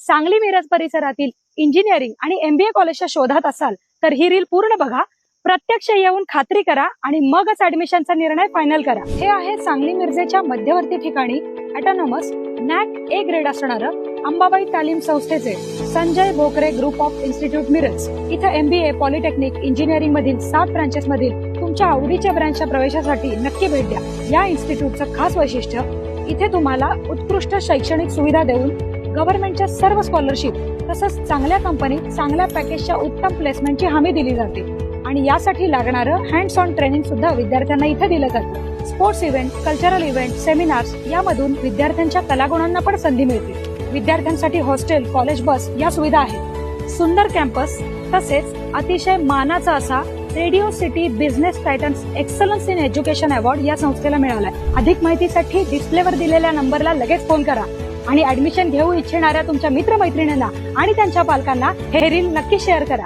सांगली मिरज परिसरातील इंजिनिअरिंग आणि MBA कॉलेजच्या शोधात असाल तर ही रील पूर्ण बघा, प्रत्यक्ष येऊन खात्री करा आणि मगच ऍडमिशनचा निर्णय फायनल करा। हे आहे सांगली मिरजेच्या मध्यवर्ती ठिकाणी ऑटोनॉमस NAC A ग्रेड असणारं अंबाबाई तालीम संस्थेचे Sanjay Bhokare group of institute Miraj. इथे MBA, पॉलिटेक्निक, इंजिनिअरिंग मधील 7 ब्रांचेस मधील तुमच्या आवडीच्या ब्रँचच्या प्रवेशासाठी नक्की भेट द्या। या इन्स्टिट्यूटचं खास वैशिष्ट्य, इथे तुम्हाला उत्कृष्ट शैक्षणिक सुविधा देऊन गव्हर्नमेंटच्या सर्व स्कॉलरशिप तसंच चांगल्या कंपनीत चांगल्या पॅकेजच्या उत्तम प्लेसमेंटची हमी दिली जाते आणि यासाठी लागणारं हँड्स ऑन ट्रेनिंग सुद्धा विद्यार्थ्यांना इथे दिलं जातं। Sports event, cultural event, seminars यामधून विद्यार्थ्यांच्या कलागुणांना पण संधी मिळते। विद्यार्थ्यांसाठी हॉस्टेल, कॉलेज बस या सुविधा आहेत। सुंदर कॅम्पस तसेच अतिशय मानाचा असा radio city business Titans excellence in education award या संस्थेला मिळालाय। अधिक माहितीसाठी डिस्प्लेवर दिलेल्या नंबरला लगेच फोन करा आणि ऍडमिशन घेऊ इच्छिणाऱ्या तुमच्या मित्रमैत्रिणींना आणि त्यांच्या पालकांना हे रील नक्की शेअर करा।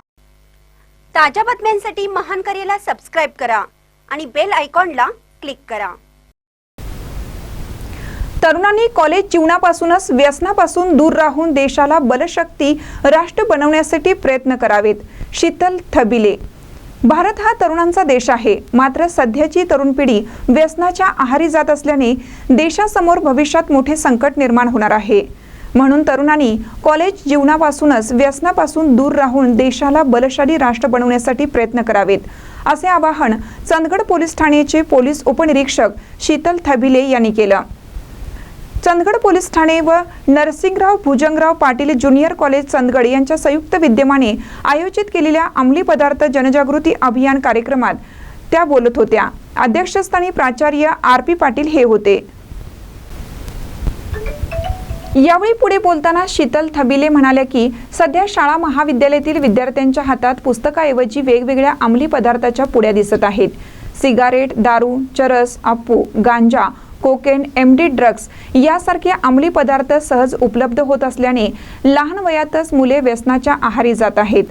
ताज्या बातम्यांसाठी महान करेला सबस्क्राइब करा आणि बेल आयकॉनला क्लिक करा। तरुणांनी कॉलेज जीवनापासूनच व्यसनापासून दूर राहून देशाला बलशक्ती राष्ट्र बनवण्यासाठी प्रयत्न करावेत। शीतल थबिले। भारत हा तरुणांचा देश आहे, मात्र सध्याची तरुण पिढी व्यसनाच्या आहारी जात असल्याने देशासमोर भविष्यात मोठे संकट निर्माण होणार आहे। म्हणून तरुणांनी कॉलेज जीवनापासूनच व्यसनापासून दूर राहून देशाला बलशाली राष्ट्र बनवण्यासाठी प्रयत्न करावेत, असे आवाहन चंदगड पोलीस ठाण्याचे पोलीस उपनिरीक्षक शीतल थबिले यांनी केलं। चंदगड पोलीस ठाणे व नरसिंगराव भुजंगराव पाटील ज्युनियर कॉलेज चंदगड यांच्या संयुक्त विद्यमाने आयोजित केलेल्या अंमली पदार्थ जनजागृती अभियान कार्यक्रमात त्या बोलत होत्या। अध्यक्षस्थानी प्राचार्य RP पाटील हे होते। यावेळी पुढे बोलताना शीतल थबिले म्हणाल्या की सध्या शाळा महाविद्यालयातील विद्यार्थ्यांच्या हातात पुस्तकाऐवजी वेगवेगळ्या अंमली पदार्थाच्या पुड्या दिसत आहेत। सिगारेट, दारू, चरस, अप्पू, गांजा, कोकेन, MD ड्रग्स यासारखे अंमली पदार्थ सहज उपलब्ध होत असल्याने लहान वयातच मुले व्यसनाच्या आहारी जात आहेत।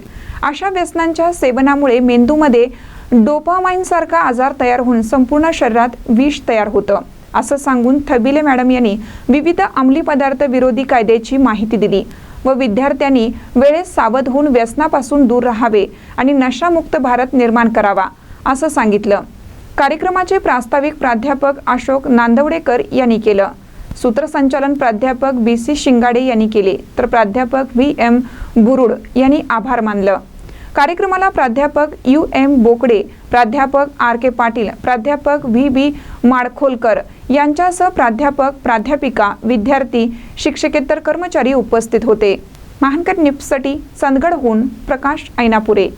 अशा व्यसनांच्या सेवनामुळे मेंदूमध्ये डोपामाइन सारखा आजार तयार होऊन संपूर्ण शरीरात विष तयार होतं, असं सांगून थबिले मॅडम यांनी विविध अंमली पदार्थ विरोधी कायद्याची माहिती दिली व विद्यार्थ्यांनी वेळेस सावध होऊन व्यसनापासून दूर राहावे आणि नशामुक्त भारत निर्माण करावा, असं सांगितलं। कार्यक्रमाचे प्रास्ताविक प्राध्यापक अशोक नांदवडेकर यांनी केलं। सूत्रसंचालन प्राध्यापक BC शिंगाडे यांनी केले, तर प्राध्यापक VM बुरुड यांनी आभार मानलं। कार्यक्रमाला प्राध्यापक UM बोकडे, प्राध्यापक RK पाटील, प्राध्यापक VB माडखोलकर यांच्यासह प्राध्यापक, प्राध्यापिका, विद्यार्थी, शिक्षकेतर कर्मचारी उपस्थित होते। महानकर न्यूजसाठी चंदगडहून प्रकाश ऐनापुरे।